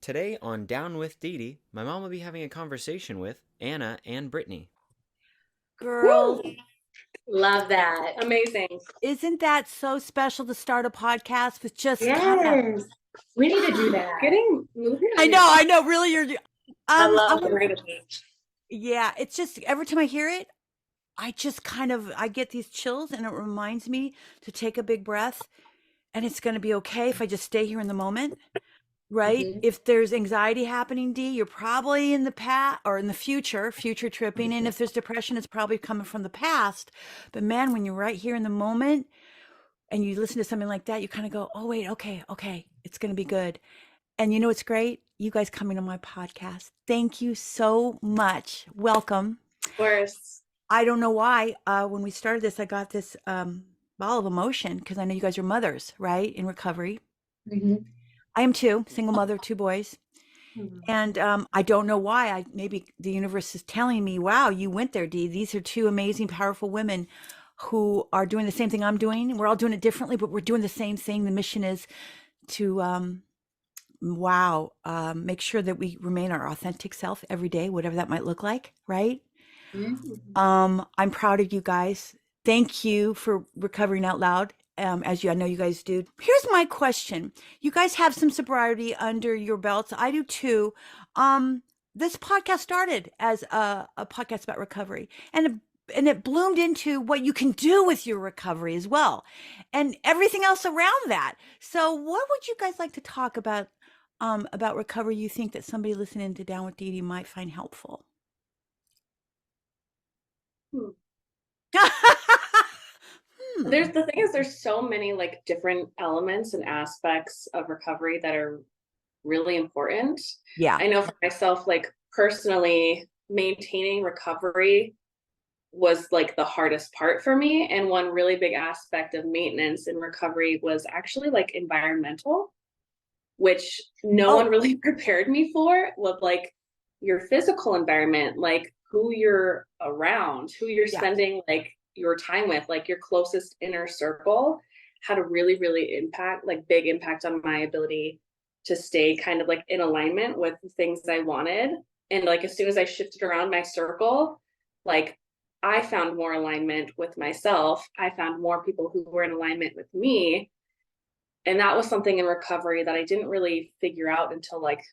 Today on Down with Dee Dee, my mom will be having a conversation with Anna and Brittany. Girls, Woo! Love that. Amazing. isn't that so special to start a podcast with just kind of? Yes. We need to do that. Getting moving. I know. Really, you're. I love it. Yeah, it's just every time I hear it, I just I get these chills, and it reminds me to take a big breath, and it's going to be okay if I just stay here in the moment. Right? Mhm. If there's anxiety happening, Dee, you're probably in the past or in the future tripping. And if there's depression, it's probably coming from the past. But man, when you're right here in the moment and you listen to something like that, you kind of go, oh, wait, okay, it's going to be good. And you know what's great? You guys coming on my podcast. Thank you so much. Welcome. Of course. I don't know why. When we started this, I got this ball of emotion because I know you guys are mothers, right? In recovery. Mm-hmm. I am too, single mother, 2 boys. Mm-hmm. And I don't know why. Maybe the universe is telling me, wow, you went there, Dee. These are 2 amazing, powerful women who are doing the same thing I'm doing. We're all doing it differently, but we're doing the same thing. The mission is to, make sure that we remain our authentic self every day, whatever that might look like, right? Mm-hmm. I'm proud of you guys. Thank you for recovering out loud. I know you guys do. Here's my question. You guys have some sobriety under your belts. I do too. This podcast started as a podcast about recovery, and it bloomed into what you can do with your recovery as well, and everything else around that. So, what would you guys like to talk about recovery? You think that somebody listening to Down with Dee Dee might find helpful? There's so many like different elements and aspects of recovery that are really important. Yeah. I know for myself, like personally, maintaining recovery was like the hardest part for me. And one really big aspect of maintenance and recovery was actually like environmental, which no one really prepared me for, with like your physical environment, like who you're around, who you're spending like your time with, like your closest inner circle had a really, really big impact on my ability to stay kind of like in alignment with the things I wanted. And like as soon as I shifted around my circle, like I found more alignment with myself. I found more people who were in alignment with me. And that was something in recovery that I didn't really figure out until like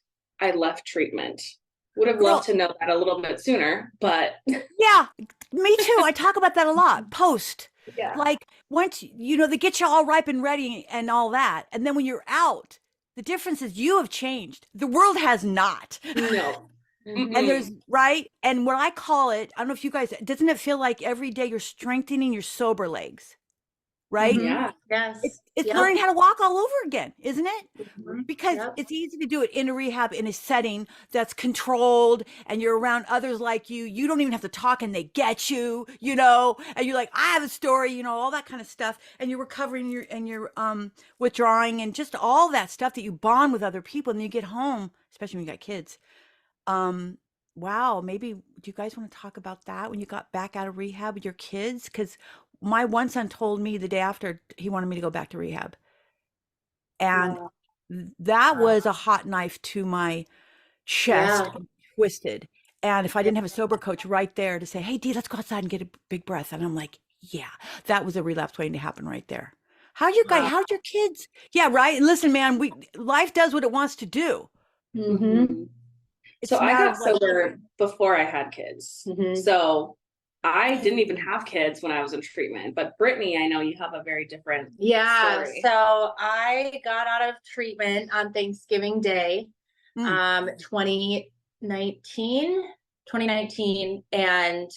I left treatment. Would have loved to know that a little bit sooner, but yeah, me too. I talk about that a lot. Post. Yeah. Like once, they get you all ripe and ready and all that. And then when you're out, the difference is you have changed. The world has not. No. And there's right. And what I call it, I don't know if you guys, doesn't it feel like every day you're strengthening your sober legs? Right? Yeah. Yes. It's learning how to walk all over again, isn't it? Because Yep. it's easy to do it in a rehab in a setting that's controlled and you're around others like you. You don't even have to talk and they get you, and you're like, I have a story, all that kind of stuff. And you're recovering you're withdrawing and just all that stuff that you bond with other people. And then you get home, especially when you got kids. Wow, maybe do you guys want to talk about that when you got back out of rehab with your kids? Because my one son told me the day after he wanted me to go back to rehab. And that was a hot knife to my chest, twisted. And if I didn't have a sober coach right there to say, hey, Dee, let's go outside and get a big breath. And I'm like, yeah, that was a relapse waiting to happen right there. How's your kids? Yeah, right. And listen, man, life does what it wants to do. Mm-hmm. So I got sober before I had kids. Mm-hmm. So I didn't even have kids when I was in treatment. But Brittany, I know you have a very different story. So I got out of treatment on Thanksgiving Day, 2019. And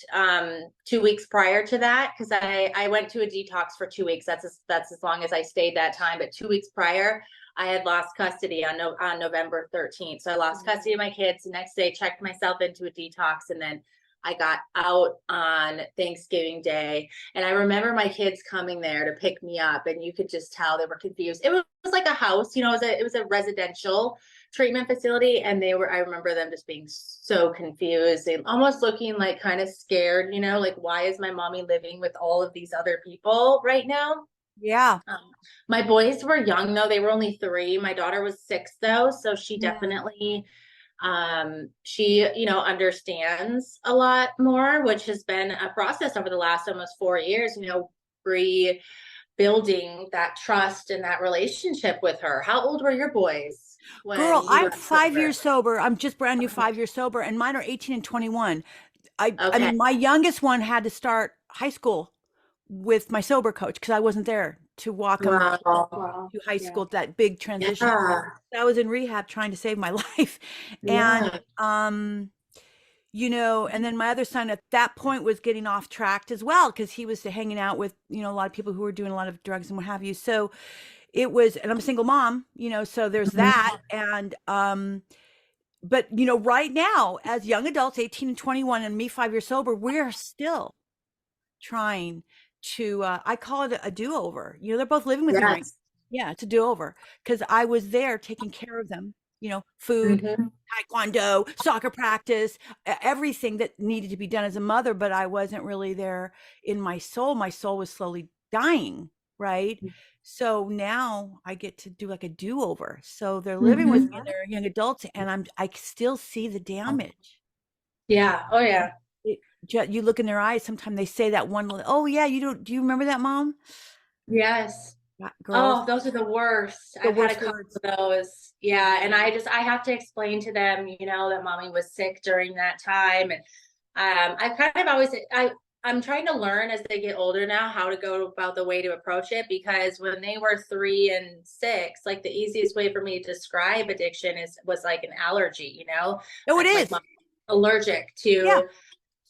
2 weeks prior to that, because I went to a detox for 2 weeks. That's as long as I stayed that time. But 2 weeks prior, I had lost custody on November 13th. So I lost custody of my kids. The next day, checked myself into a detox, and then I got out on Thanksgiving Day. And I remember my kids coming there to pick me up, and you could just tell they were confused. It was like a house, it was a residential treatment facility, and I remember them just being so confused and almost looking like kind of scared, like, why is my mommy living with all of these other people right now? Yeah. My boys were young though. They were only 3. My daughter was 6 though. So she Yeah. definitely, she, understands a lot more, which has been a process over the last almost 4 years, rebuilding that trust and that relationship with her. How old were your boys Girl, when you I'm got 5 years sober? sober. I'm just brand new 5 years sober, and mine are 18 and 21. I Okay. mean, my youngest one had to start high school with my sober coach because I wasn't there to walk him Wow. Wow. to high Yeah. school, that big transition. Yeah. I was in rehab trying to save my life. And Yeah. and then my other son at that point was getting off tracked as well because he was hanging out with, a lot of people who were doing a lot of drugs and what have you. So it was, and I'm a single mom, so there's that. And but right now, as young adults, 18 and 21, and me 5 years sober, we're still trying to I call it a do-over. They're both living with me right. Yes. Yeah, it's a do-over because I was there taking care of them, food, Mhm. taekwondo, soccer practice, everything that needed to be done as a mother, but I wasn't really there in my soul. My soul was slowly dying, right? So now I get to do like a do-over. So they're living with me Mhm. and they're young adults, and I still see the damage. Yeah. Oh yeah. You look in their eyes, sometimes they say that one, oh yeah, do you remember that, mom? Yes. Girls, Oh, those are the worst. the I've had a worst couple words. of those. Yeah. And I have to explain to them, that mommy was sick during that time. And I've kind of always, I'm trying to learn as they get older now how to go about the way to approach it, because when they were 3 and 6, like the easiest way for me to describe addiction was like an allergy. Oh, it Like is. mom allergic Yeah. to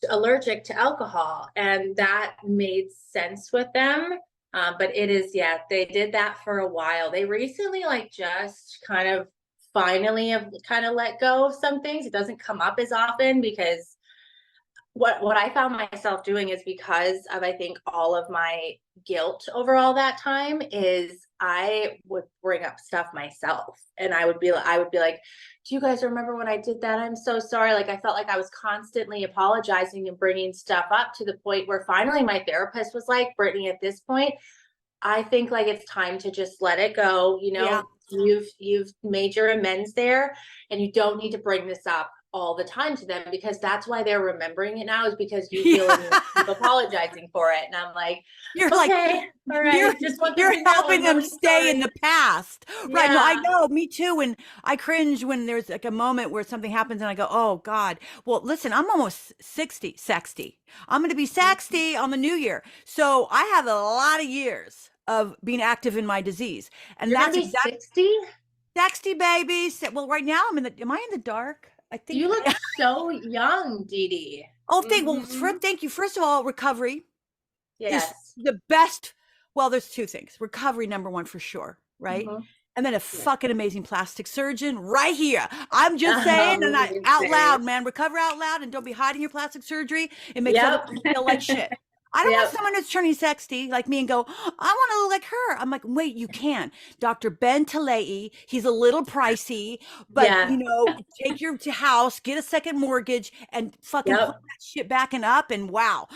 allergic to alcohol, and that made sense with them. But it is, yeah, they did that for a while. They recently like just kind of finally have kind of let go of some things. It doesn't come up as often because what I found myself doing is because of, I think, all of my guilt over all that time, is I would bring up stuff myself, and I would be like, do you guys remember when I did that? I'm so sorry. Like I felt like I was constantly apologizing and bringing stuff up, to the point where finally my therapist was like, Brittany, at this point, I think like it's time to just let it go. Yeah. You've made your amends there, and you don't need to bring this up all the time to them, because that's why they're remembering it now, is because you feel Yeah. and you keep apologizing for it. And I'm like, You're like, okay, all you're right, just want them you're to know helping I'm them really stay in sorry. the past. Right. No, I Yeah. know, me too. When I cringe when there's like a moment where something happens and I go, oh God. Well, listen, I'm almost 60, sexty. I'm gonna be sexty on the new year. So I have a lot of years of being active in my disease. And You're gonna that's be exact 60? sexty babies. Well, right now am I in the dark? I think You look I so young, Dee Dee. oh Mm-hmm. thank you. First of all, recovery is Yes. the best. Well, there's two things. Recovery, number one, for sure, right? Mm-hmm. And then a Yeah. fucking amazing plastic surgeon right here. I'm just saying, and I out Insane. loud, man, recover out loud, and don't be hiding your plastic surgery. It makes other Yep. people feel like shit. I don't want Yep. someone who's turning sexy like me and go, I want to look like her. I'm like, wait, you can. Dr. Ben Talei, he's a little pricey, but Yeah. take your house, get a second mortgage, and fucking pull Yep. that shit back and up, and wow.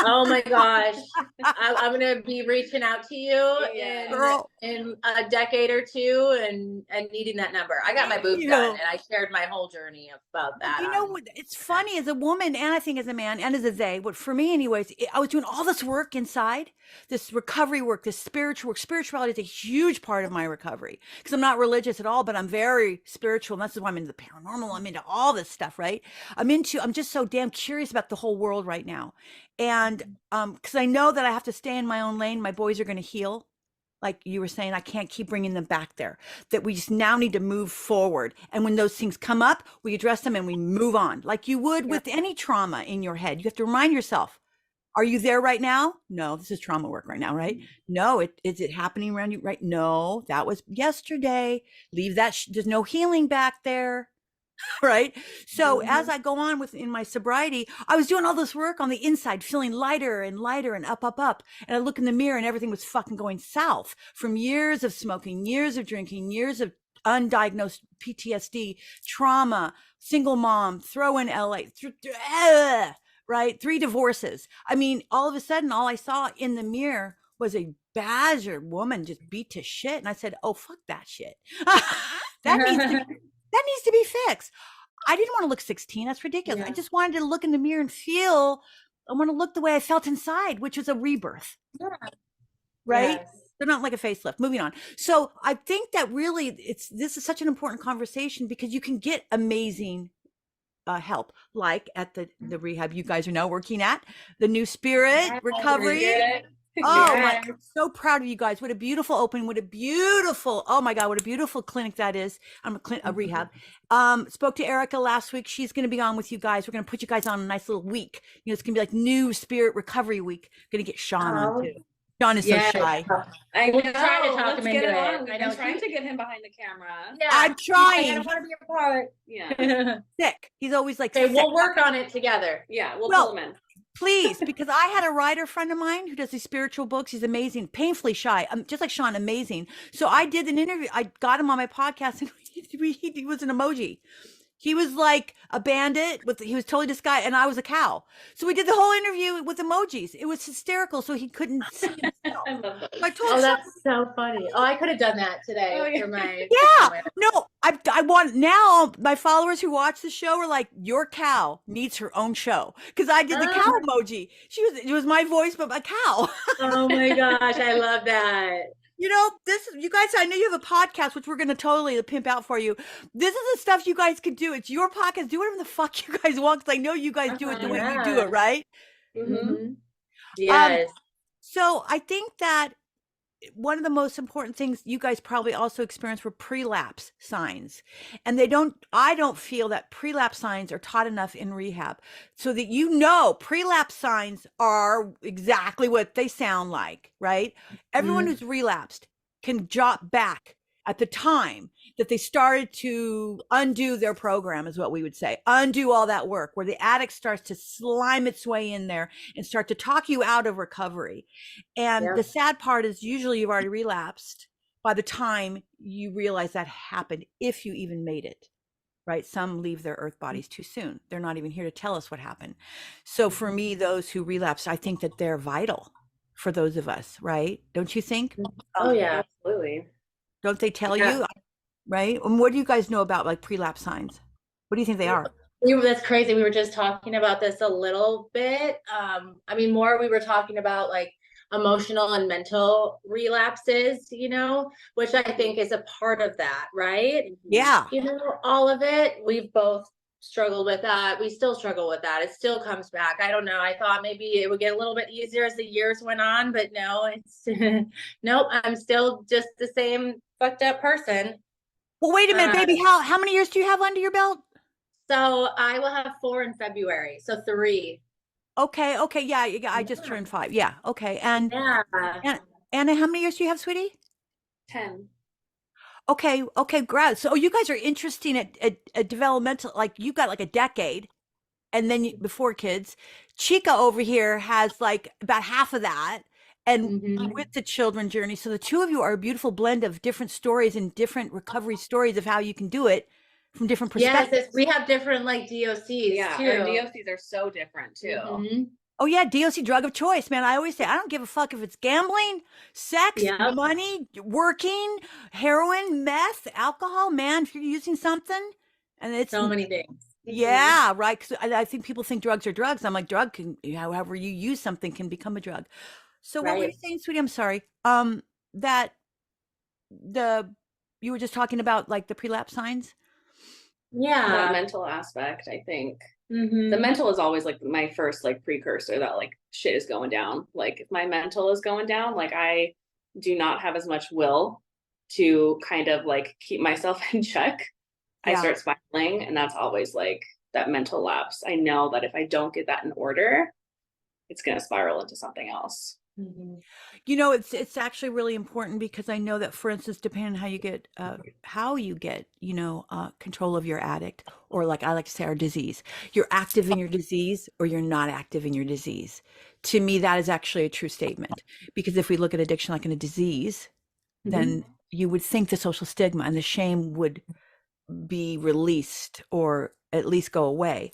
Oh my gosh. I'm gonna be reaching out to you Yeah. Girl, in a decade or two, and needing that number. I got my thank boobs done, you. and I shared my whole journey about Well, that you know on. what? It's funny as a woman, and I think as a man, and as a they. But for me, anyways, I was doing all this work inside, this recovery work, this spiritual work. Spirituality is a huge part of my recovery because I'm not religious at all, but I'm very spiritual, and that's why I'm into the paranormal. I'm into all this stuff, right? I'm just so damn curious about the whole world right now, and because I know that I have to stay in my own lane. My boys are going to heal, like you were saying. I can't keep bringing them back there, that we just now need to move forward, and when those things come up, we address them and we move on like you would Yeah. with any trauma in your head. You have to remind yourself, are you there right now? No, this is trauma work right now, right? No, is it happening around you right? No, that was yesterday. Leave that there's no healing back there. Right. So as I go on in my sobriety, I was doing all this work on the inside, feeling lighter and lighter and up. And I look in the mirror and everything was fucking going south from years of smoking, years of drinking, years of undiagnosed PTSD, trauma, single mom, throw in LA, right? 3 divorces. I mean, all of a sudden, all I saw in the mirror was a badgered woman, just beat to shit. And I said, oh, fuck that shit. that needs to be fixed. I didn't want to look 16. That's ridiculous. Yeah. I just wanted to look in the mirror and feel, I want to look the way I felt inside, which was a rebirth. Yeah. Right? Yes. They're not like a facelift. Moving on. So I think that really this is such an important conversation because you can get amazing help, like at the rehab you guys are now working at, the New Spirit Recovery. Oh my, I'm so proud of you guys. What a beautiful opening. What a beautiful, oh my God, what a beautiful clinic that is. I'm a rehab. Spoke to Erica last week. She's going to be on with you guys. We're going to put you guys on a nice little week. You know, it's going to be like New Spirit Recovery Week. Going to get Sean on too. Sean is so shy. I We're trying to talk him into it. I'm trying to get him behind the camera. Yeah. I'm trying. I don't want to be a part. Yeah. Sick. He's always like, Okay, sick. we'll work on it together. Yeah, we'll Well, pull him in. Please, because I had a writer friend of mine who does these spiritual books. He's amazing, painfully shy, just like Sean, amazing. So I did an interview. I got him on my podcast, and he was an emoji. He was like a bandit he was totally disguised, and I was a cow. So we did the whole interview with emojis. It was hysterical, so he couldn't see himself. I love that. I told Oh, Sean, that's so funny. Oh, I could have done that today Oh, yeah. for my. yeah, no, I want now my followers who watch the show are like, your cow needs her own show because I did the cow emoji. It was my voice, but a cow. Oh my gosh, I love that. You know, you guys, I know you have a podcast, which we're going to totally pimp out for you. This is the stuff you guys could do. It's your podcast. Do whatever the fuck you guys want, because I know you guys do it the way you do it, right? Mm-hmm. Yes. So I think that one of the most important things you guys probably also experienced were prelapse signs. And I don't feel that prelapse signs are taught enough in rehab, so that prelapse signs are exactly what they sound like, right? Everyone who's relapsed can jot back at the time that they started to undo their program, is what we would say. Undo all that work, where the addict starts to slime its way in there and start to talk you out of recovery. And the sad part is usually you've already relapsed by the time you realize that happened, if you even made it, right? Some leave their earth bodies too soon. They're not even here to tell us what happened. So for me, those who relapse, I think that they're vital for those of us, right? Don't you think? Oh yeah. Absolutely. Don't they tell you, right? And what do you guys know about like prelapse signs? What do you think they are? That's crazy. We were just talking about this a little bit. I mean, more we were talking about like emotional and mental relapses, which I think is a part of that, right? Yeah. All of it. We've both struggled with that. We still struggle with that. It still comes back. I don't know. I thought maybe it would get a little bit easier as the years went on, but no, it's nope. I'm still just the same fucked up person. Well, wait a minute, baby. How many years do you have under your belt? So I will have 4 in February. So 3. Okay. Yeah. I just turned 5. Yeah. Okay. And Anna, how many years do you have, sweetie? 10. Okay. Great. So you guys are interesting at developmental, like you got like a decade, and then before kids. Chica over here has like about half of that, and with the children journey. So the two of you are a beautiful blend of different stories and different recovery stories of how you can do it from different perspectives. Yes, we have different like DOCs Yeah, too. our DOCs are so different too. Oh yeah, DOC, drug of choice, man. I always say I don't give a fuck if it's gambling, sex, money, working, heroin, meth, alcohol. Man, if you're using something, and it's so many things. Yeah, right. Because I think people think drugs are drugs. I'm like, drug can, however you use something can become a drug. So what were you saying, sweetie? I'm sorry. That you were just talking about like the prelapse signs. Yeah, that mental aspect. I think the mental is always like my first like precursor that like shit is going down. Like if my mental is going down, like I do not have as much will to kind of like keep myself in check. I start spiraling, and that's always like that mental lapse. I know that if I don't get that in order, it's going to spiral into something else. It's actually really important, because I know that, for instance, depending on how you get control of your addict, or like I like to say, our disease, you're active in your disease or you're not active in your disease. To me, that is actually a true statement, because if we look at addiction like in a disease, then you would think the social stigma and the shame would be released or at least go away.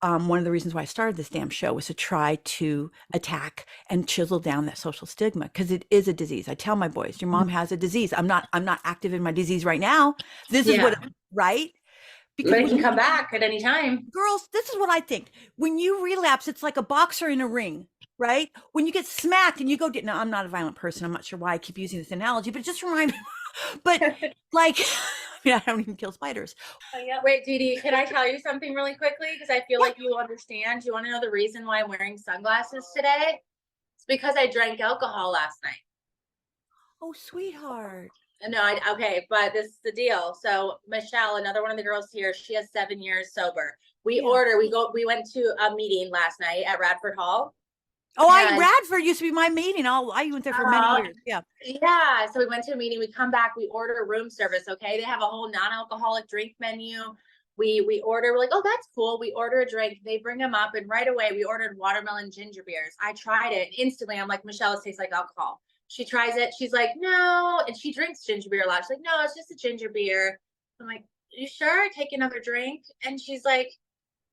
one of the reasons why I started this damn show was to try to attack and chisel down that social stigma, because it is a disease. I tell my boys, your mom has a disease. I'm not active in my disease right now. This is what, right? Because But it when can you come back at any time. girls, this is what I think. When you relapse, it's like a boxer in a ring, right? When you get smacked and you go, now I'm not a violent person. I'm not sure why I keep using this analogy, but it just reminds me, but like, I don't even kill spiders. Wait, Dee Dee, can I tell you something really quickly? Because I feel like you will understand. You want to know the reason why I'm wearing sunglasses today? It's because I drank alcohol last night. Oh, sweetheart. No, okay, but this is the deal. So Michelle, another one of the girls here, she has 7 years sober. We went to a meeting last night at Radford Hall. Oh, Radford used to be my meeting. I went there for many years. Yeah. Yeah. So we went to a meeting. We come back. We order room service. Okay. They have a whole non-alcoholic drink menu. We order. We're like, oh, that's cool. We order a drink. They bring them up, and right away we ordered watermelon ginger beers. I tried it instantly. I'm like, Michelle, it tastes like alcohol. She tries it. She's like, no, and she drinks ginger beer a lot. She's like, no, it's just a ginger beer. I'm like, you sure? Take another drink. And she's like,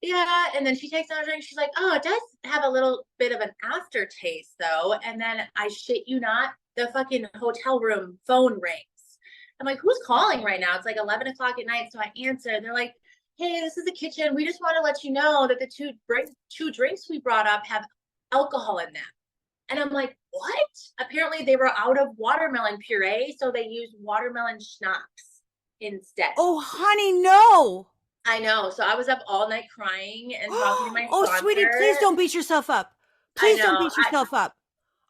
yeah. And then she takes another drink. She's like, oh, it does have a little bit of an aftertaste though. And then I shit you not, the fucking hotel room phone rings. I'm like, who's calling right now? It's like 11 o'clock at night. So I answer. They're like, hey, this is the kitchen. We just want to let you know that the two drinks we brought up have alcohol in them. And I'm like, what? Apparently they were out of watermelon puree. So they used watermelon schnapps instead. Oh, honey, no. I know. So I was up all night crying and talking to my sponsor. Sweetie, please don't beat yourself up. Please don't beat yourself up.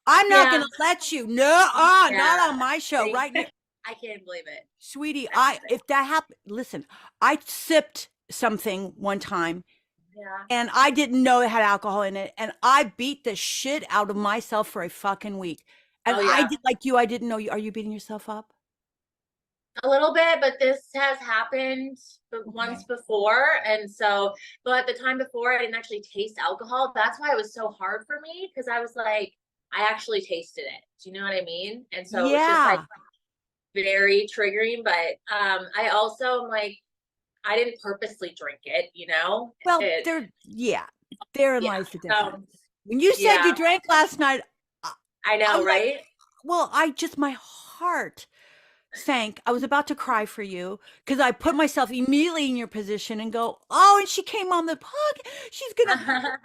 I'm not going to let you. No, not on my show right now. I can't believe it. Sweetie, if that happened, listen, I sipped something one time. Yeah. And I didn't know it had alcohol in it. And I beat the shit out of myself for a fucking week. And I did like you. I didn't know you. Are you beating yourself up? A little bit, but this has happened once before. And so, but the time before I didn't actually taste alcohol. That's why it was so hard for me. Cause I was like, I actually tasted it. Do you know what I mean? And so it's just like very triggering. But I also am like, I didn't purposely drink it, you know? Well, therein lies the difference. When you said you drank last night, I know, right? Well, my heart sank. I was about to cry for you because I put myself immediately in your position and go, oh, and she came on the podcast. She's gonna.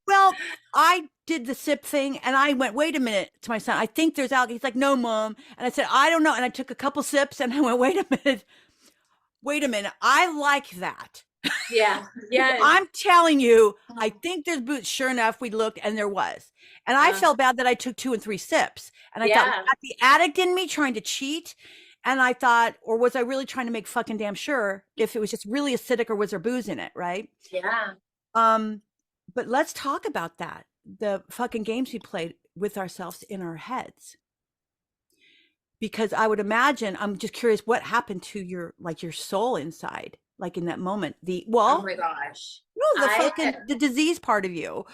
Well, I did the sip thing and I went, wait a minute, to my son. I think there's alcohol. He's like, no, mom. And I said, I don't know. And I took a couple sips and I went, wait a minute. I like that. Yeah. I'm telling you, I think there's booze. Sure enough, we looked and there was. And I felt bad that I took 2 and 3 sips. And I thought, was that the addict in me trying to cheat? And I thought, or was I really trying to make fucking damn sure if it was just really acidic or was there booze in it, right? Yeah. But let's talk about that. The fucking games we played with ourselves in our heads. Because I would imagine, I'm just curious, what happened to your soul inside, like in that moment? Oh my gosh. No, the disease part of you.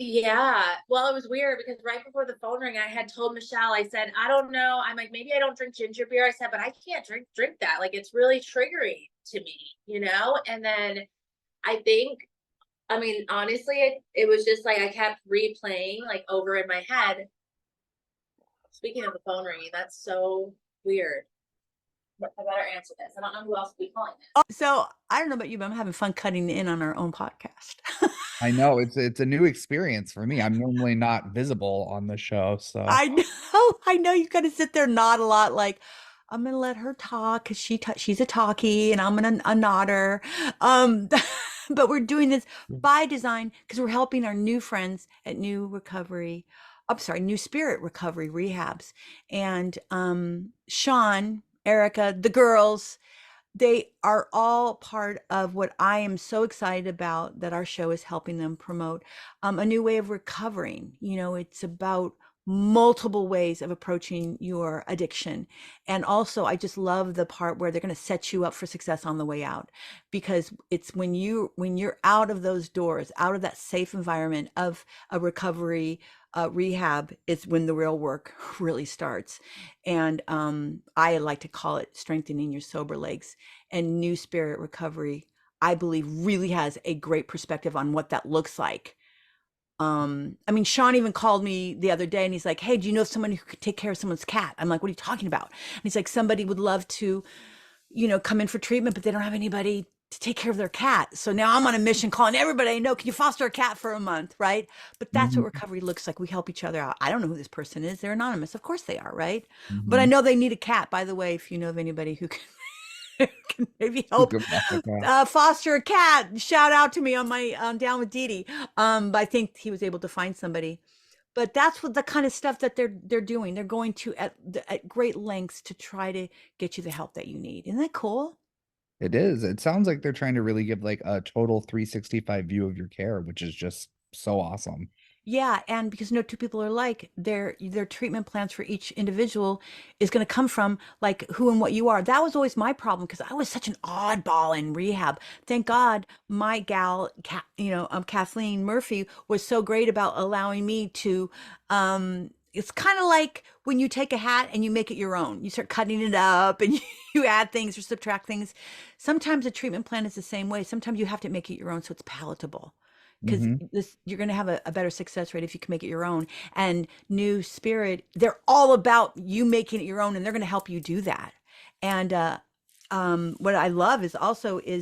Yeah. Well, it was weird because right before the phone rang, I had told Michelle, I said, I don't know. I'm like, maybe I don't drink ginger beer. I said, but I can't drink that. Like, it's really triggering to me, you know? And then honestly, it was just like, I kept replaying like over in my head. Speaking of the phone ringing, that's so weird. I better answer this. I don't know who else will be calling this. So I don't know about you, but I'm having fun cutting in on our own podcast. I know it's a new experience for me. I'm normally not visible on the show, so I know you got to sit there and nod a lot. Like, I'm gonna let her talk because she's a talkie, and I'm gonna nod her. But we're doing this by design because we're helping our new friends at New Spirit Recovery Rehabs, and Sean, Erica, the girls, they are all part of what I am so excited about, that our show is helping them promote a new way of recovering. You know, it's about multiple ways of approaching your addiction. And also, I just love the part where they're going to set you up for success on the way out, because it's when you're out of those doors, out of that safe environment of a recovery rehab, is when the real work really starts. And I like to call it strengthening your sober legs. And New Spirit Recovery I believe really has a great perspective on what that looks like. I mean, Sean even called me the other day and he's like, "Hey, do you know someone who could take care of someone's cat?" I'm like, "What are you talking about?" And he's like, "Somebody would love to, come in for treatment, but they don't have anybody to take care of their cat." So now I'm on a mission calling everybody I know, "Can you foster a cat for a month?" Right? But that's what Mhm. recovery looks like. We help each other out. I don't know who this person is. They're anonymous. Of course they are, right? But I Mhm. know they need a cat. By the way, if you know of anybody who can, can maybe help Good luck. foster a cat, shout out to me on my Down with Dee Dee. But I think he was able to find somebody. But that's what the kind of stuff that they're doing. They're going to at great lengths to try to get you the help that you need. Isn't that cool? It is. It sounds like they're trying to really give like a total 365 view of your care, which is just so awesome. Yeah, and because no two people are alike, their treatment plans for each individual is going to come from like who and what you are. That was always my problem because I was such an oddball in rehab. Thank God my gal, Kathleen Murphy, was so great about allowing me to. It's kind of like when you take a hat and you make it your own. You start cutting it up and you add things or subtract things. Sometimes a treatment plan is the same way. Sometimes you have to make it your own so it's palatable because Hmm. this you're going to have a better success rate if you can make it your own. And New Spirit, they're all about you making it your own, and they're going to help you do that. And what I love is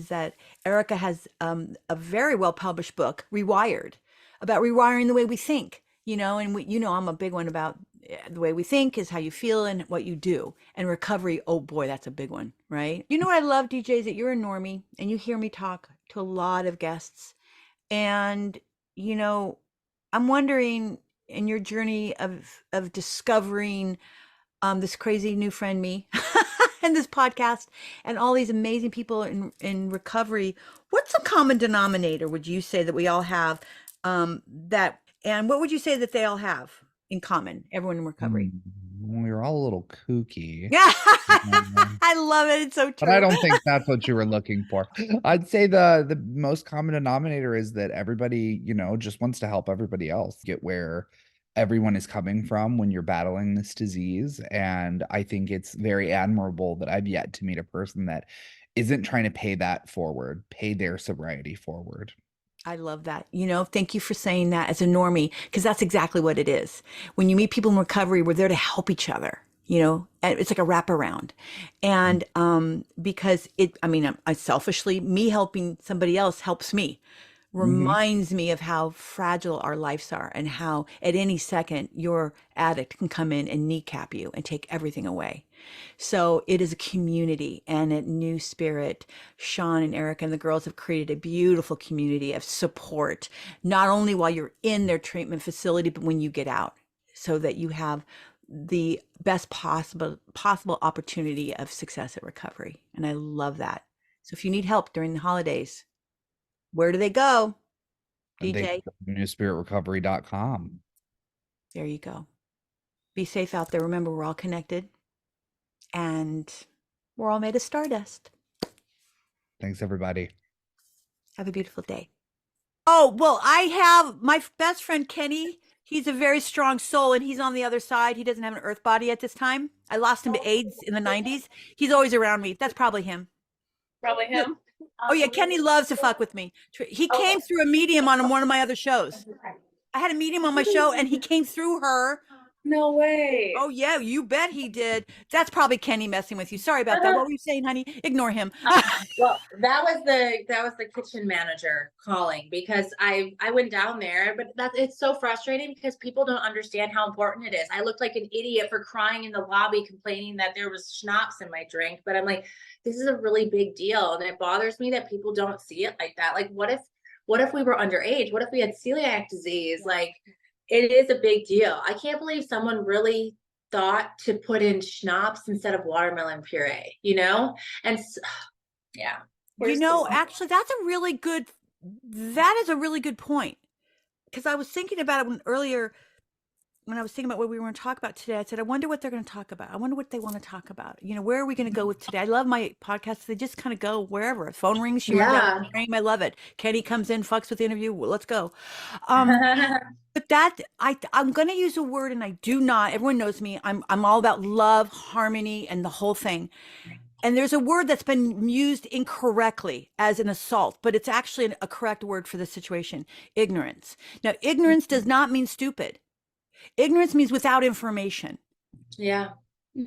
that Erica has a very well published book, Rewired, about rewiring the way we think. And I'm a big one about the way we think is how you feel and what you do. And recovery, oh boy, that's a big one, right? You know what I love, DJ, is that you're a normie and you hear me talk to a lot of guests and, you know, I'm wondering in your journey of discovering this crazy new friend me and this podcast and all these amazing people in recovery, what's the common denominator would you say that we all have that and what would you say that they all have in common, everyone in recovery? We're all a little kooky. Yeah. Um, I love it. It's so But I true. don't think that's what you were looking for. I'd say the most common denominator is that everybody, just wants to help everybody else get where everyone is coming from when you're battling this disease. And I think it's very admirable that I've yet to meet a person that isn't trying to pay their sobriety forward. I love that. Thank you for saying that as a normie, because that's exactly what it is. When you meet people in recovery, we're there to help each other, and it's like a wraparound. And because I selfishly, me helping somebody else helps me, Mm-hmm. reminds me of how fragile our lives are and how at any second your addict can come in and kneecap you and take everything away. So it is a community, and at New Spirit, Sean and Eric and the girls have created a beautiful community of support, not only while you're in their treatment facility, but when you get out, so that you have the best possible opportunity of success at recovery. And I love that. So if you need help during the holidays, where do they go? And they DJ, newspiritrecovery.com. there you go. Be safe out there. Remember, we're all connected and we're all made of stardust. Thanks, everybody. Have a beautiful day. Oh, well, I have my best friend Kenny. He's a very strong soul and he's on the other side. He doesn't have an earth body at this time. I lost him to AIDS in the 90s. He's always around me. That's probably him. Probably him. Oh, yeah. Kenny loves to fuck with me. He came through a medium on one of my other shows. I had a medium on my show and he came through her. No way. Oh, yeah, you bet he did. That's probably Kenny messing with you. Sorry about that. What were you saying, honey? Ignore him. Well, that was the kitchen manager calling because I went down there, but it's so frustrating because people don't understand how important it is. I looked like an idiot for crying in the lobby complaining that there was schnapps in my drink, but I'm like, this is a really big deal, and it bothers me that people don't see it like that. Like, what if we were underage? What if we had celiac disease? Like, it is a big deal. I can't believe someone really thought to put in schnapps instead of watermelon puree, And yeah. Actually, that is a really good point. Because I was thinking about it earlier when I was thinking about what we were going to talk about today. I said, I wonder what they're going to talk about. I wonder what they want to talk about. Where are we going to go with today? I love my podcasts. They just kind of go wherever. Phone rings, she runs out of the frame. I love it. Kenny comes in, fucks with the interview. Well, let's go. But I'm going to use a word, and I do not. Everyone knows me. I'm all about love, harmony, and the whole thing. And there's a word that's been used incorrectly as an assault, but it's actually a correct word for the situation: ignorance. Now, ignorance does not mean stupid. Ignorance means without information, Yeah.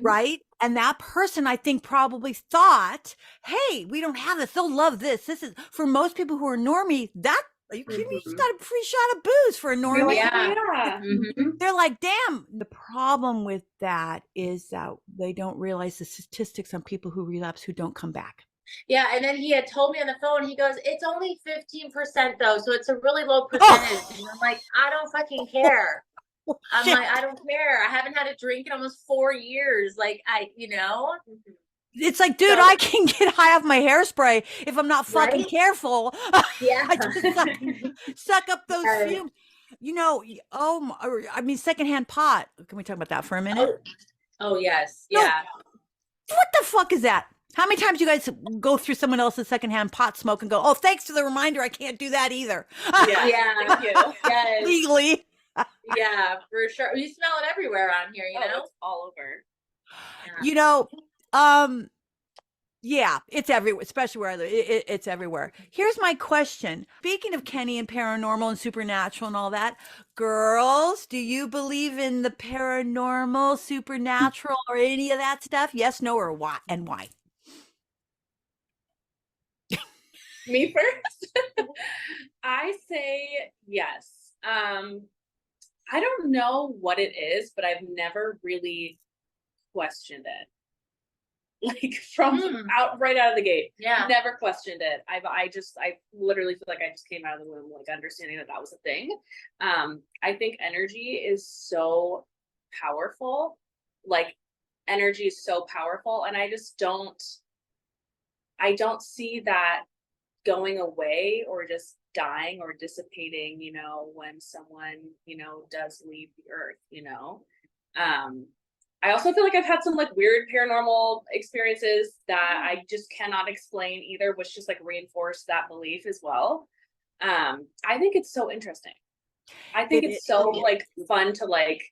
right? And that person, I think, probably thought, hey, we don't have this. They'll love this. This is, for most people who are normie, that, are you kidding me? You just got a free shot of booze for a normie. Yeah. Yeah. Mhm. They're like, damn. The problem with that is that they don't realize the statistics on people who relapse who don't come back. Yeah, and then he had told me on the phone, he goes, it's only 15% though, so it's a really low percentage. And I'm like, I don't fucking care. I'm Shit. like, I don't care. I haven't had a drink in almost 4 years. Like, It's like, dude, So- I can get high off my hairspray if I'm not fucking Right? careful. Yeah. I just suck up those Right. fumes. You know, I mean, secondhand pot. Can we talk about that for a minute? Oh, yes. No. Yeah. What the fuck is that? How many times you guys go through someone else's secondhand pot smoke and go, oh, thanks for the reminder, I can't do that either. Yeah. Yeah. Thank you. Yes. Legally. Yeah, for sure. You smell it everywhere on here, you Oh, know? it's all over. Yeah. You know, yeah, it's everywhere, especially where I live. It's everywhere. Here's my question. Speaking of Kenny and paranormal and supernatural and all that, girls, do you believe in the paranormal, supernatural, or any of that stuff? Yes, no, or why? And why? Me first? I say yes. I don't know what it is, but I've never really questioned it. Like right out of the gate. Yeah. Never questioned it. I literally feel like I just came out of the womb like understanding that was a thing. I think energy is so powerful. Like energy is so powerful, and I don't see that going away or just dying or dissipating, when someone, does leave the earth. I also feel like I've had some like weird paranormal experiences that I just cannot explain either, which just like reinforce that belief as well. I think it's so interesting. I think it's so like fun to like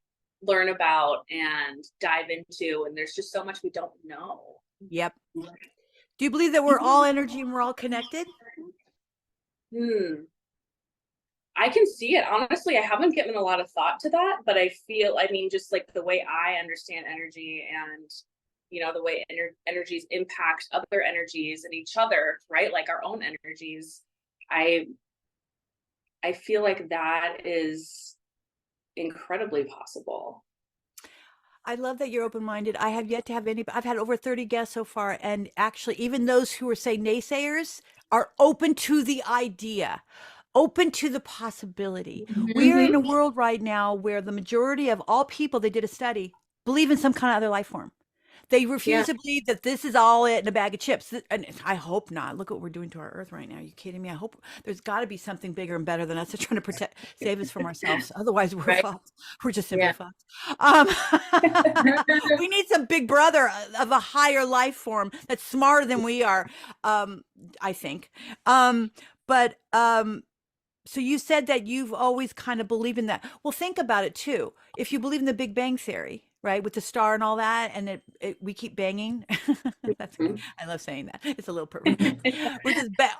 learn about and dive into, and there's just so much we don't know. Yep. Do you believe that we're all energy and we're all connected? I can see it. Honestly, I haven't given a lot of thought to that, but I mean, just like the way I understand energy and, the way energies impact other energies and each other, right? Like our own energies. I feel like that is incredibly possible. I love that you're open-minded. I have yet to have I've had over 30 guests so far. And actually, even those who are, say, naysayers are open to the idea, open to the possibility. We are in a world right now where the majority of all people, they did a study, believe in some kind of other life form. They refuse to believe that this is all it in a bag of chips. And I hope not. Look what we're doing to our earth right now. Are you kidding me? I hope there's got to be something bigger and better than us that's trying to save us from ourselves. Otherwise, we're fucked. We're just simply fucked. We need some big brother of a higher life form that's smarter than we are, I think. So you said that you've always kind of believed in that. Well, think about it too. If you believe in the Big Bang Theory, right, with the star and all that, and we keep banging. I love saying that. It's a little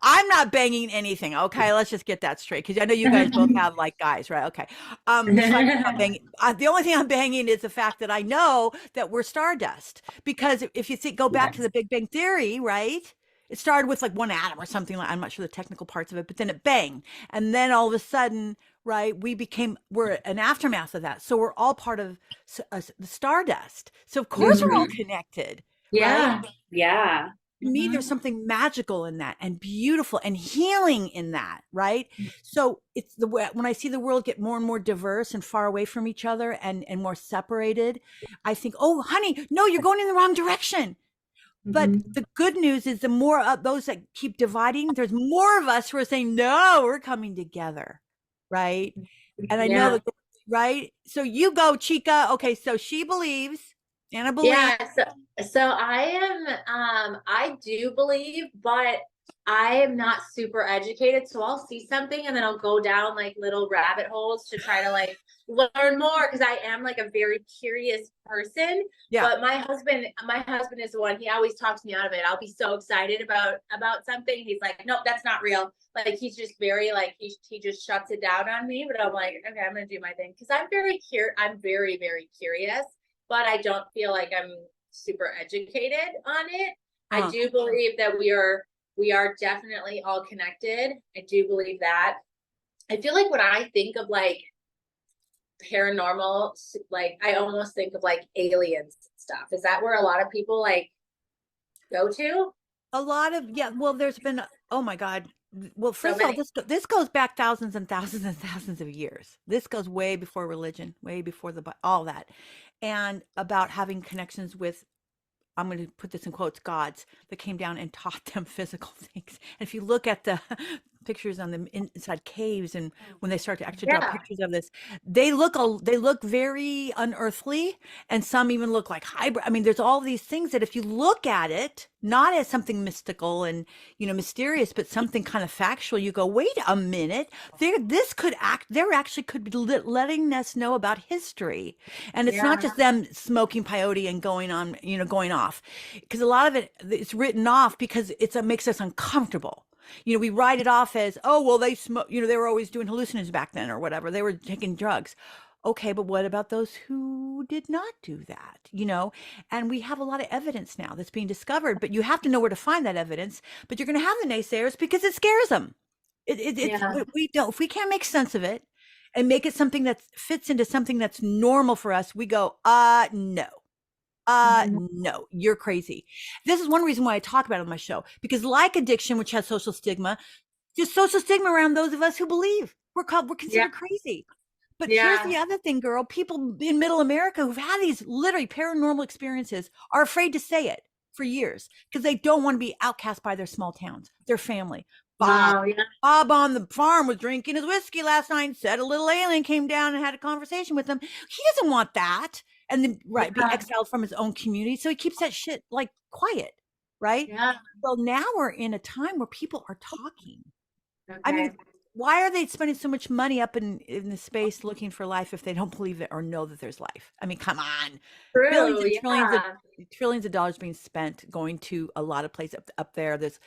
I'm not banging anything. Okay, let's just get that straight, because I know you guys both have like guys, right? Okay. The only thing I'm banging is the fact that I know that we're stardust, because if you go back to the Big Bang Theory, right? It started with like one atom or something like, I'm not sure the technical parts of it, but then it banged. And then all of a sudden, right, we're an aftermath of that. So we're all part of the stardust. So of course we're all connected. Yeah. Right? Yeah. To me, there's something magical in that and beautiful and healing in that, right? So it's when I see the world get more and more diverse and far away from each other and more separated, I think, oh, honey, no, you're going in the wrong direction. But the good news is the more of those that keep dividing, there's more of us who are saying, no, we're coming together. Right. And I know that, right. So you go, Chica. Okay. So she believes, Anna believes. Yeah. So I do believe, but I am not super educated, so I'll see something and then I'll go down like little rabbit holes to try to like learn more, because I am like a very curious person. Yeah. But my husband is the one, he always talks me out of it. I'll be so excited about something. He's like, nope, that's not real. Like he's just very like he just shuts it down on me. But I'm like, okay, I'm gonna do my thing, because I'm very, very curious, but I don't feel like I'm super educated on it. I do believe that we are definitely all connected. I do believe that. I feel like when I think of like paranormal, like I almost think of like aliens stuff. Is that where a lot of people like go to? A lot of, yeah, well, there's been, oh my God. Well, So first of all, many. this goes back thousands and thousands and thousands of years. This goes way before religion, way before all that. And about having connections with, I'm going to put this in quotes, gods that came down and taught them physical things. And if you look at the pictures on the inside caves, and when they start to actually draw Yeah. pictures of this, they look very unearthly, and some even look like hybrid. I mean, there's all these things that if you look at it, not as something mystical and, you know, mysterious, but something kind of factual, you go, wait a minute, there actually could be letting us know about history. And it's not Yeah. just them smoking peyote and going on, you know, going off, because a lot of it's written off because it makes us uncomfortable. You know, we write it off as, oh, well, they smoke, you know, they were always doing hallucinogens back then or whatever. They were taking drugs. Okay, but what about those who did not do that? You know, and we have a lot of evidence now that's being discovered, but you have to know where to find that evidence. But you're going to have the naysayers because it scares them. Yeah. We don't, if we can't make sense of it and make it something that fits into something that's normal for us, we go, no. No, you're crazy. This is one reason why I talk about it on my show, because like addiction, which has social stigma, there's social stigma around those of us who believe we're considered crazy. But here's the other thing, girl. People in middle America who've had these literally paranormal experiences are afraid to say it for years because they don't want to be outcast by their small towns, their family. Wow. Yeah. Bob on the farm was drinking his whiskey last night and said a little alien came down and had a conversation with him. He doesn't want that. And then, right, be exiled from his own community. So he keeps that shit like quiet, right? Yeah. Well, now we're in a time where people are talking. Okay. I mean, why are they spending so much money up in the space looking for life if they don't believe it or know that there's life? I mean, come on. True. Billions and Yeah. trillions of dollars being spent going to a lot of places up there. There's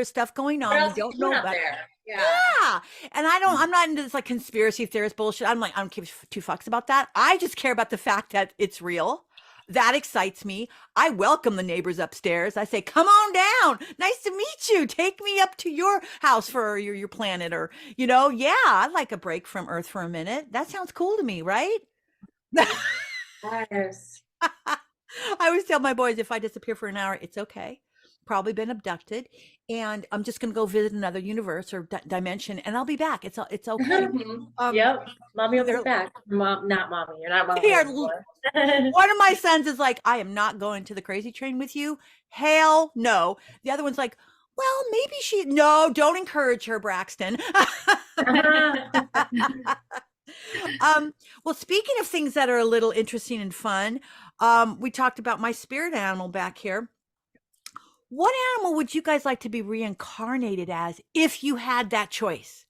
stuff going What on. else We you don't doing know up about. there? Yeah. Yeah. And I'm not into this like conspiracy theorist bullshit. I'm like, I don't give two fucks about that. I just care about the fact that it's real. That excites me. I welcome the neighbors upstairs. I say, come on down. Nice to meet you. Take me up to your house for your planet, or, you know, yeah, I'd like a break from Earth for a minute. That sounds cool to me, right? Yes. I always tell my boys, if I disappear for an hour, it's okay. Probably been abducted, and I'm just going to go visit another universe or dimension, and I'll be back. It's okay. Yep. Mommy will be they're- back. Mom, not mommy. You're not mommy They are anymore. One of my sons is like, I am not going to the crazy train with you. Hell no. The other one's like, well, maybe no, don't encourage her, Braxton. Well, speaking of things that are a little interesting and fun, we talked about my spirit animal back here. What animal would you guys like to be reincarnated as if you had that choice?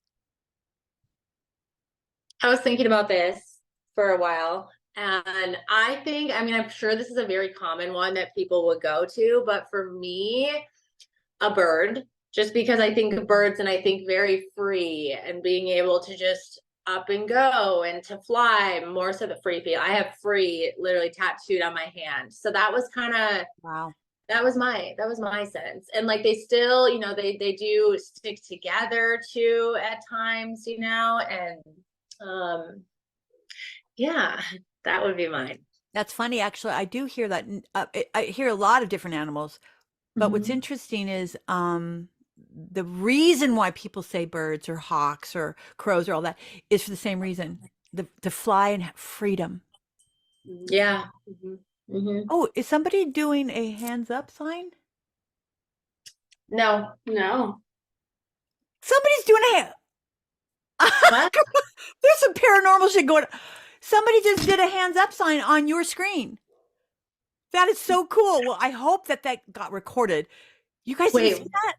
I was thinking about this for a while, and I mean, I'm sure this is a very common one that people would go to, but for me, a bird, just because I think of birds and I think very free and being able to just up and go and to fly, more so the free feel. I have free literally tattooed on my hand. So that was kind of, Wow. that was my sense. And like they still, you know, they do stick together too at times, you know, and yeah, that would be mine. That's funny. Actually, I do hear that. I hear a lot of different animals, but what's interesting is the reason why people say birds or hawks or crows or all that is for the same reason, to fly and have freedom. Yeah. Oh, is somebody doing a hands up sign? No. Somebody's doing a hand. What? There's some paranormal shit going on. Somebody just did a hands up sign on your screen. That is so cool. Well, I hope that got recorded. You guys Wait. didn't see that?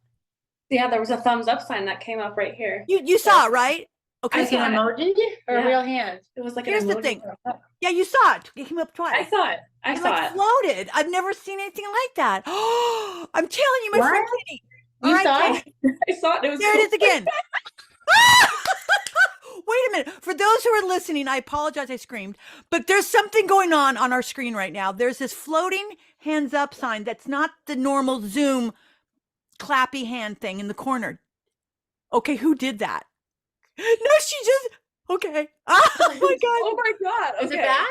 Yeah, there was a thumbs up sign that came up right here. You saw it, right? Okay, Like an emoji or a Yeah. real hand? It was like here's an the emoji thing. thumbs up. Yeah, you saw it. It came up twice. I saw it. I It saw like it. floated. I've never seen anything like that. Oh, I'm telling you, my friend What? Kitty. You All right, saw Kitty. it? I saw it. It was There it cool. is again. Wait a minute. For those who are listening, I apologize I screamed, but there's something going on our screen right now. There's this floating hands up sign that's not the normal Zoom clappy hand thing in the corner. Okay, who did that? No, she just okay. Oh my god. Oh my god. Is it Okay. back?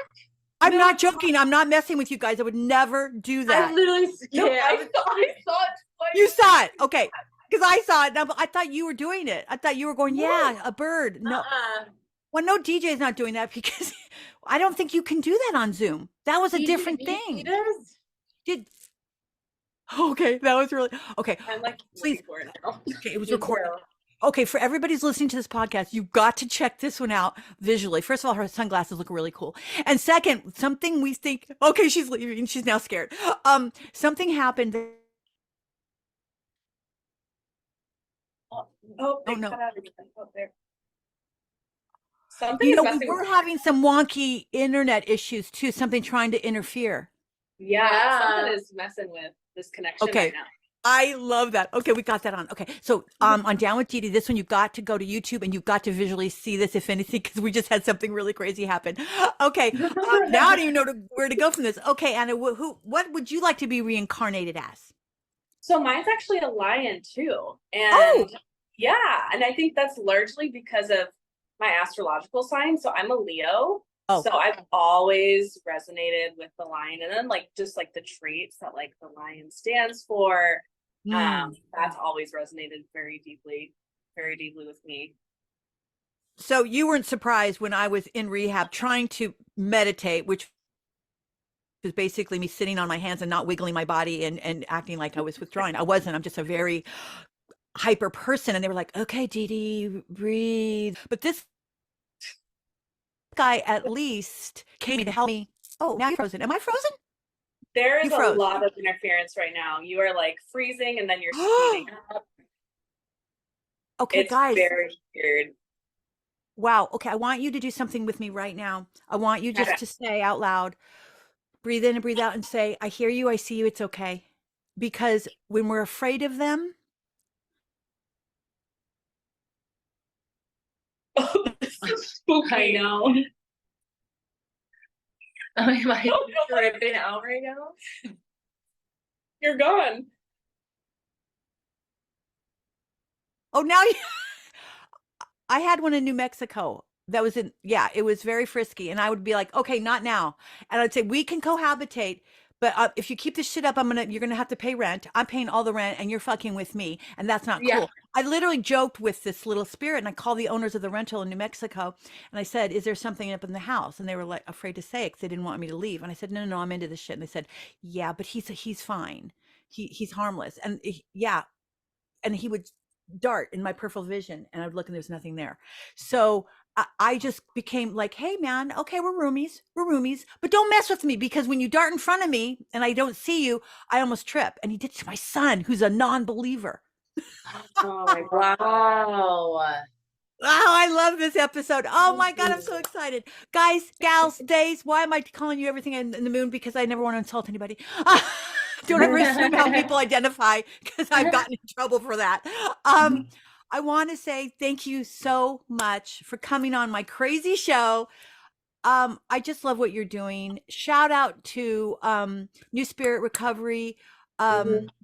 I'm not joking. I'm not messing with you guys. I would never do that. I literally No, yeah, I saw it twice. You saw it. Okay. Because I saw it. Now, I thought you were doing it. I thought you were going, yeah, a bird. No. Well, no, DJ's not doing that because I don't think you can do that on Zoom. That was a different thing. Did okay, that was really okay. I'm like, Please. looking for it now. Okay, it was recorded. Okay, for everybody who's listening to this podcast, you've got to check this one out visually. First of all, her sunglasses look really cool. And second, something we think, okay, she's leaving. She's now scared. Something happened. Oh, they no. cut out everything. Oh, there. Something You is know, we messing were with having some wonky internet issues too, something trying to interfere. Yeah, something is messing with this connection Okay. right now. I love that. Okay, we got that on. Okay, so on Down with Didi, this one you got to go to YouTube and you've got to visually see this, if anything, because we just had something really crazy happen. Okay, now I don't even know where to go from this. Okay, Anna, what would you like to be reincarnated as? So mine's actually a lion too. Oh! And yeah, and I think that's largely because of my astrological sign. So I'm a Leo. Oh. So I've always resonated with the lion, and then like just like the traits that like the lion stands for. That's always resonated very deeply with me. So you weren't surprised when I was in rehab trying to meditate, which was basically me sitting on my hands and not wiggling my body and acting like I was withdrawing. I wasn't. I'm just a very hyper person. And they were like, okay, Didi, breathe. But this guy at least came to help me. Oh, now you're frozen. Am I frozen? There is You a froze. lot of interference right now. You are like freezing and then you're speeding up. Okay, It's guys. very weird. Wow. Okay, I want you to do something with me right now. I want you just to say out loud, breathe in and breathe out and say, I hear you, I see you, it's okay. Because when we're afraid of them, Oh, this is spooky. I know. Am I tripping out right now? You're gone. oh, now you, I had one in New Mexico. That was it was very frisky. And I would be like, okay, not now. And I'd say, we can cohabitate, but if you keep this shit up, you're going to have to pay rent. I'm paying all the rent and you're fucking with me. And that's not Yeah. cool. I literally joked with this little spirit and I called the owners of the rental in New Mexico. And I said, is there something up in the house? And they were like afraid to say it because they didn't want me to leave. And I said, no, I'm into this shit. And they said, yeah, but he's fine. He's harmless. And yeah. And he would dart in my peripheral vision and I would look and there's nothing there. So I just became like, hey man, okay, we're roomies, but don't mess with me because when you dart in front of me and I don't see you, I almost trip. And he did to my son, who's a non-believer. Oh my God. Wow. Oh, I love this episode. Oh my God, I'm so excited. Guys, gals, days, why am I calling you everything in the moon? Because I never want to insult anybody. Don't ever assume how people identify because I've gotten in trouble for that. I want to say thank you so much for coming on my crazy show. I just love what you're doing. Shout out to New Spirit Recovery,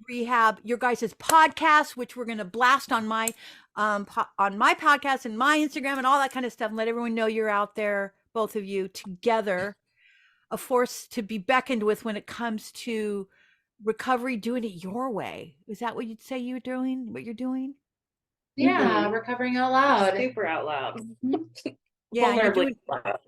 Rehab, your guys' podcast, which we're going to blast on my podcast and my Instagram and all that kind of stuff, and let everyone know you're out there, both of you together, a force to be beckoned with when it comes to recovery, doing it your way. Is that what you'd say you're doing? What you're doing? Yeah, recovering out loud. Super out loud. Yeah, you're Vulnerably doing, loud.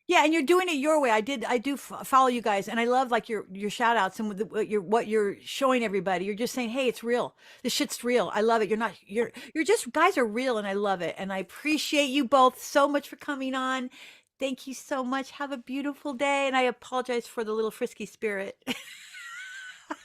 yeah, and you're doing it your way. I do follow you guys, and I love like your shout outs and what you're showing everybody. You're just saying, hey, it's real. This shit's real. I love it. You're just guys are real, and I love it. And I appreciate you both so much for coming on. Thank you so much. Have a beautiful day. And I apologize for the little frisky spirit.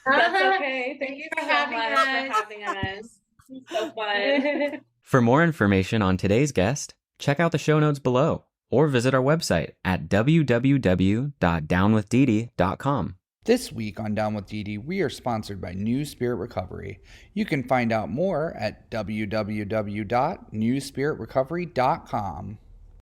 That's okay. Thank you for so having much us. for having us. It's so fun. For more information on today's guest, check out the show notes below or visit our website at www.downwithdidi.com. This week on Down with Didi, we are sponsored by New Spirit Recovery. You can find out more at www.newspiritrecovery.com.